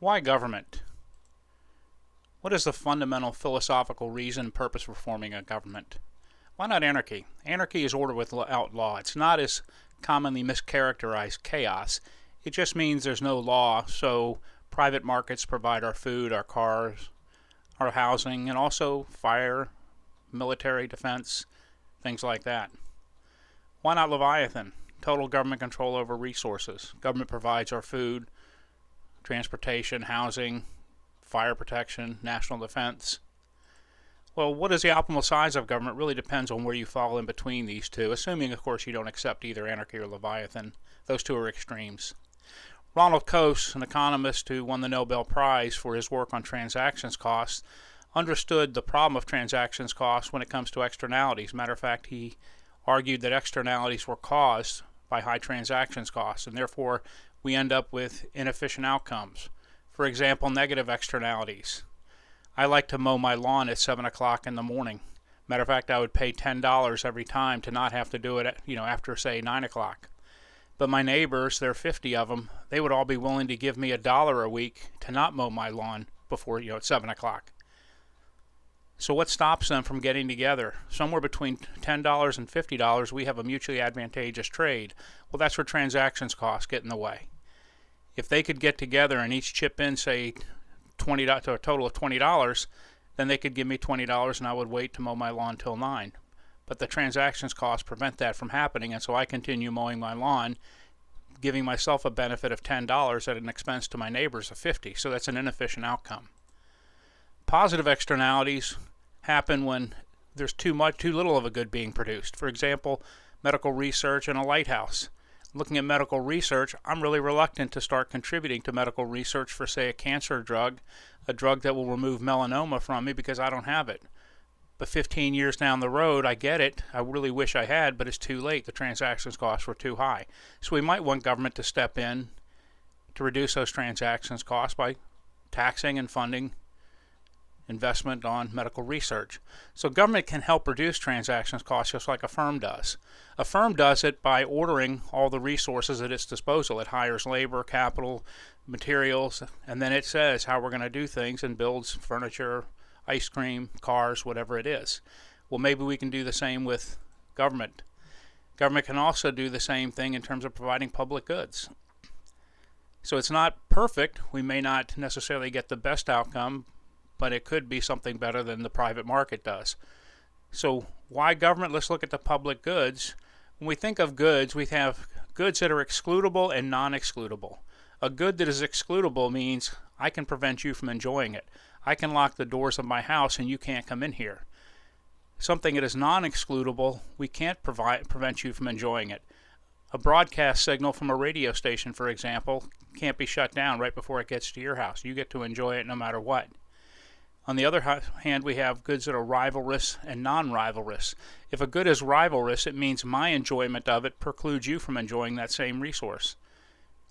Why government? What is the fundamental philosophical reason and purpose for forming a government? Why not anarchy? Anarchy is order without law. It's not as commonly mischaracterized chaos. It just means there's no law, so private markets provide our food, our cars, our housing, and also fire, military defense, things like that. Why not Leviathan? Total government control over resources. Government provides our food, transportation, housing, fire protection, national defense. Well, what is the optimal size of government really depends on where you fall in between these two, assuming, of course, you don't accept either anarchy or Leviathan. Those two are extremes. Ronald Coase, an economist who won the Nobel Prize for his work on transactions costs, understood the problem of transactions costs when it comes to externalities. Matter of fact, he argued that externalities were caused by high transactions costs, and therefore we end up with inefficient outcomes. For example, negative externalities. I like to mow my lawn at 7 o'clock in the morning. Matter of fact, I would pay $10 every time to not have to do it after, say, 9 o'clock. But my neighbors, there are 50 of them, they would all be willing to give me $1 a week to not mow my lawn before, at 7 o'clock. So what stops them from getting together? Somewhere between $10 and $50, we have a mutually advantageous trade. Well, that's where transactions costs get in the way. If they could get together and each chip in, say, $20 to a total of $20, then they could give me $20 and I would wait to mow my lawn till 9. But the transactions costs prevent that from happening, and so I continue mowing my lawn, giving myself a benefit of $10 at an expense to my neighbors of $50. So that's an inefficient outcome. Positive externalities happen when there's too little of a good being produced. For example, medical research and a lighthouse. Looking at medical research, I'm really reluctant to start contributing to medical research for, say, a cancer drug, a drug that will remove melanoma from me because I don't have it. But 15 years down the road, I get it. I really wish I had, but it's too late. The transactions costs were too high. So we might want government to step in to reduce those transactions costs by taxing and funding investment on medical research. So government can help reduce transactions costs just like a firm does. A firm does it by ordering all the resources at its disposal. It hires labor, capital, materials, and then it says how we're going to do things and builds furniture, ice cream, cars, whatever it is. Well, maybe we can do the same with government. Government can also do the same thing in terms of providing public goods. So it's not perfect. We may not necessarily get the best outcome, but it could be something better than the private market does. So why government? Let's look at the public goods. When we think of goods, we have goods that are excludable and non-excludable. A good that is excludable means I can prevent you from enjoying it. I can lock the doors of my house and you can't come in here. Something that is non-excludable, we can't prevent you from enjoying it. A broadcast signal from a radio station, for example, can't be shut down right before it gets to your house. You get to enjoy it no matter what. On the other hand, we have goods that are rivalrous and non-rivalrous. If a good is rivalrous, it means my enjoyment of it precludes you from enjoying that same resource.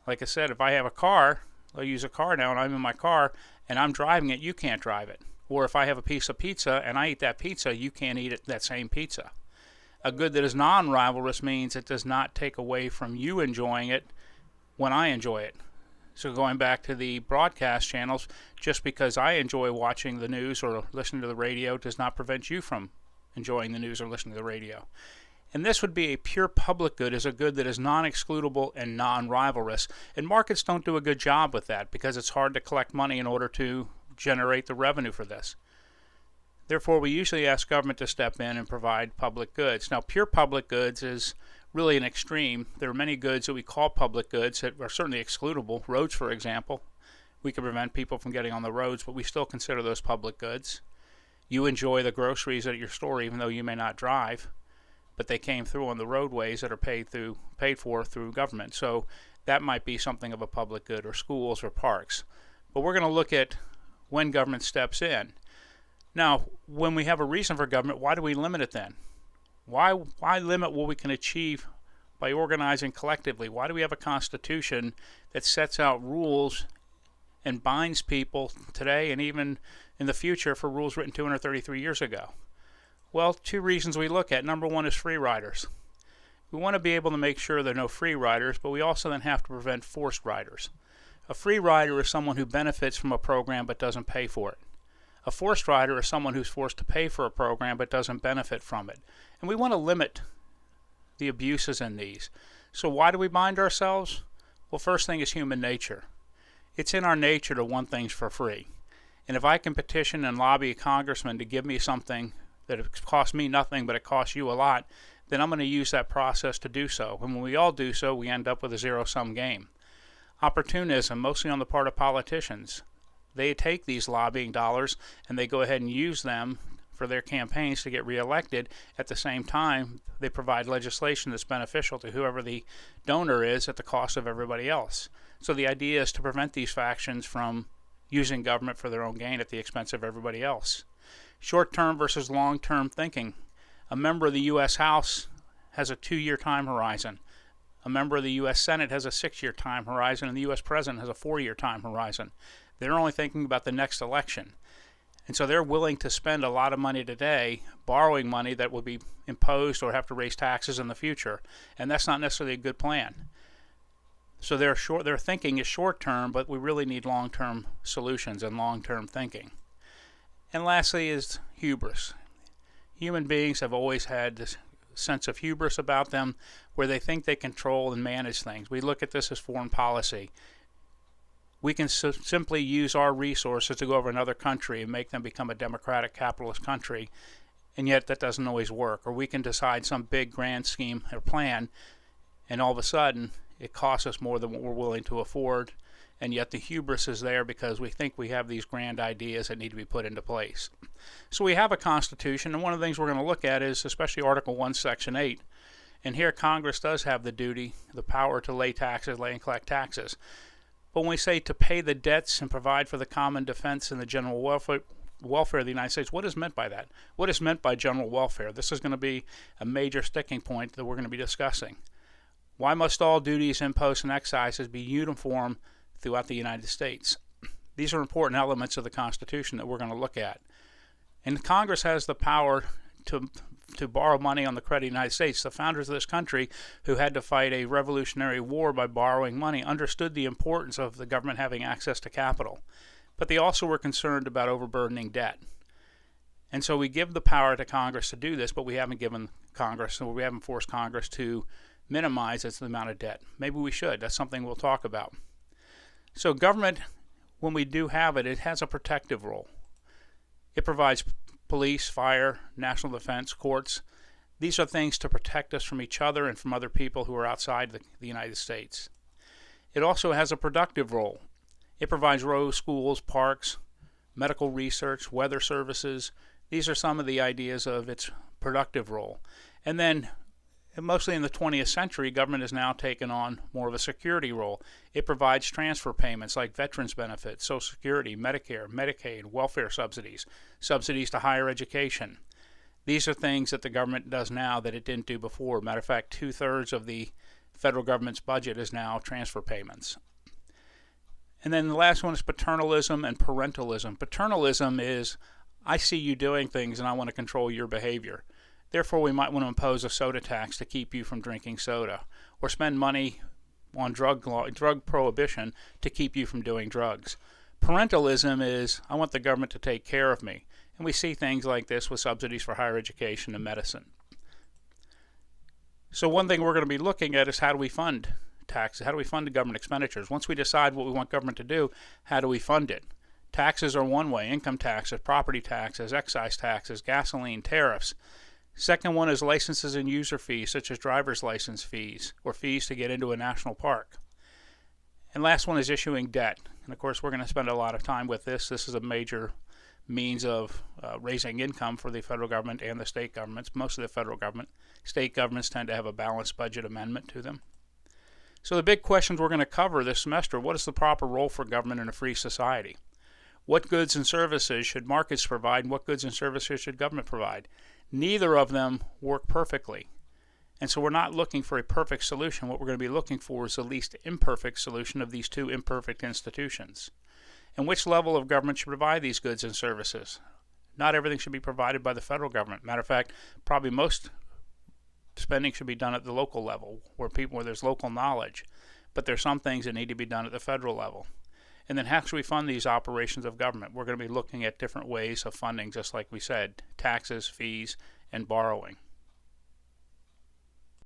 Like I said, if I have a car, I'll use a car now and I'm in my car and I'm driving it, you can't drive it. Or if I have a piece of pizza and I eat that pizza, you can't eat that same pizza. A good that is non-rivalrous means it does not take away from you enjoying it when I enjoy it. So going back to the broadcast channels, just because I enjoy watching the news or listening to the radio does not prevent you from enjoying the news or listening to the radio. And this would be a pure public good, is a good that is non-excludable and non-rivalrous. And markets don't do a good job with that because it's hard to collect money in order to generate the revenue for this. Therefore, we usually ask government to step in and provide public goods. Now, pure public goods is really an extreme. There are many goods that we call public goods that are certainly excludable. Roads, for example. We can prevent people from getting on the roads, but we still consider those public goods. You enjoy the groceries at your store even though you may not drive, but they came through on the roadways that are paid for through government. So that might be something of a public good, or schools or parks. But we're going to look at when government steps in. Now, when we have a reason for government, why do we limit it then? Why limit what we can achieve by organizing collectively? Why do we have a constitution that sets out rules and binds people today and even in the future for rules written 233 years ago? Well, two reasons we look at. Number one is free riders. We want to be able to make sure there are no free riders, but we also then have to prevent forced riders. A free rider is someone who benefits from a program but doesn't pay for it. A forced rider is someone who's forced to pay for a program but doesn't benefit from it. And we want to limit the abuses in these. So why do we bind ourselves? Well, first thing is human nature. It's in our nature to want things for free. And if I can petition and lobby a congressman to give me something that it costs me nothing but it costs you a lot, then I'm going to use that process to do so. And when we all do so, we end up with a zero-sum game. Opportunism, mostly on the part of politicians. They take these lobbying dollars and they go ahead and use them for their campaigns to get reelected. At the same time, they provide legislation that's beneficial to whoever the donor is at the cost of everybody else. So the idea is to prevent these factions from using government for their own gain at the expense of everybody else. Short-term versus long-term thinking. A member of the U.S. House has a 2-year time horizon. A member of the U.S. Senate has a 6-year time horizon, and the U.S. President has a 4-year time horizon. They're only thinking about the next election. And so they're willing to spend a lot of money today borrowing money that will be imposed or have to raise taxes in the future. And that's not necessarily a good plan. So their thinking is short-term, but we really need long-term solutions and long-term thinking. And lastly is hubris. Human beings have always had this sense of hubris about them where they think they control and manage things. We look at this as foreign policy. We can simply use our resources to go over another country and make them become a democratic capitalist country, and yet that doesn't always work. Or we can decide some big grand scheme or plan, and all of a sudden it costs us more than what we're willing to afford, and yet the hubris is there because we think we have these grand ideas that need to be put into place. So we have a Constitution, and one of the things we're going to look at is especially Article 1, Section 8. And here Congress does have the duty, the power to lay and collect taxes. But when we say to pay the debts and provide for the common defense and the general welfare of the United States, what is meant by that? What is meant by general welfare? This is going to be a major sticking point that we're going to be discussing. Why must all duties, imposts, and excises be uniform throughout the United States? These are important elements of the Constitution that we're going to look at. And Congress has the power to borrow money on the credit of the United States. The founders of this country, who had to fight a revolutionary war by borrowing money, understood the importance of the government having access to capital. But they also were concerned about overburdening debt. And so we give the power to Congress to do this, but we haven't forced Congress to minimize its amount of debt. Maybe we should. That's something we'll talk about. So government, when we do have it, it has a protective role. It provides police, fire, national defense, courts. These are things to protect us from each other and from other people who are outside the United States. It also has a productive role. It provides roads, schools, parks, medical research, weather services. These are some of the ideas of its productive role. And then, mostly in the 20th century, government has now taken on more of a security role. It provides transfer payments like veterans benefits, Social Security, Medicare, Medicaid, welfare subsidies, subsidies to higher education. These are things that the government does now that it didn't do before. Matter of fact, 2/3 of the federal government's budget is now transfer payments. And then the last one is paternalism and parentalism. Paternalism is, I see you doing things and I want to control your behavior. Therefore, we might want to impose a soda tax to keep you from drinking soda, or spend money on drug prohibition to keep you from doing drugs. Parentalism is, I want the government to take care of me. And we see things like this with subsidies for higher education and medicine. So one thing we're going to be looking at is how do we fund taxes? How do we fund the government expenditures? Once we decide what we want government to do, how do we fund it? Taxes are one way: income taxes, property taxes, excise taxes, gasoline, tariffs. Second one is licenses and user fees, such as driver's license fees or fees to get into a national park. And last one is issuing debt. And of course, we're going to spend a lot of time with this. This is a major means of raising income for the federal government and the state governments, most of the federal government. State governments tend to have a balanced budget amendment to them. So the big questions we're going to cover this semester: what is the proper role for government in a free society? What goods and services should markets provide, and what goods and services should government provide? Neither of them work perfectly. And so we're not looking for a perfect solution. What we're going to be looking for is the least imperfect solution of these two imperfect institutions. And which level of government should provide these goods and services? Not everything should be provided by the federal government. Matter of fact, probably most spending should be done at the local level, where there's local knowledge. but there's some things that need to be done at the federal level. And then how should we fund these operations of government? We're going to be looking at different ways of funding, just like we said, taxes, fees, and borrowing.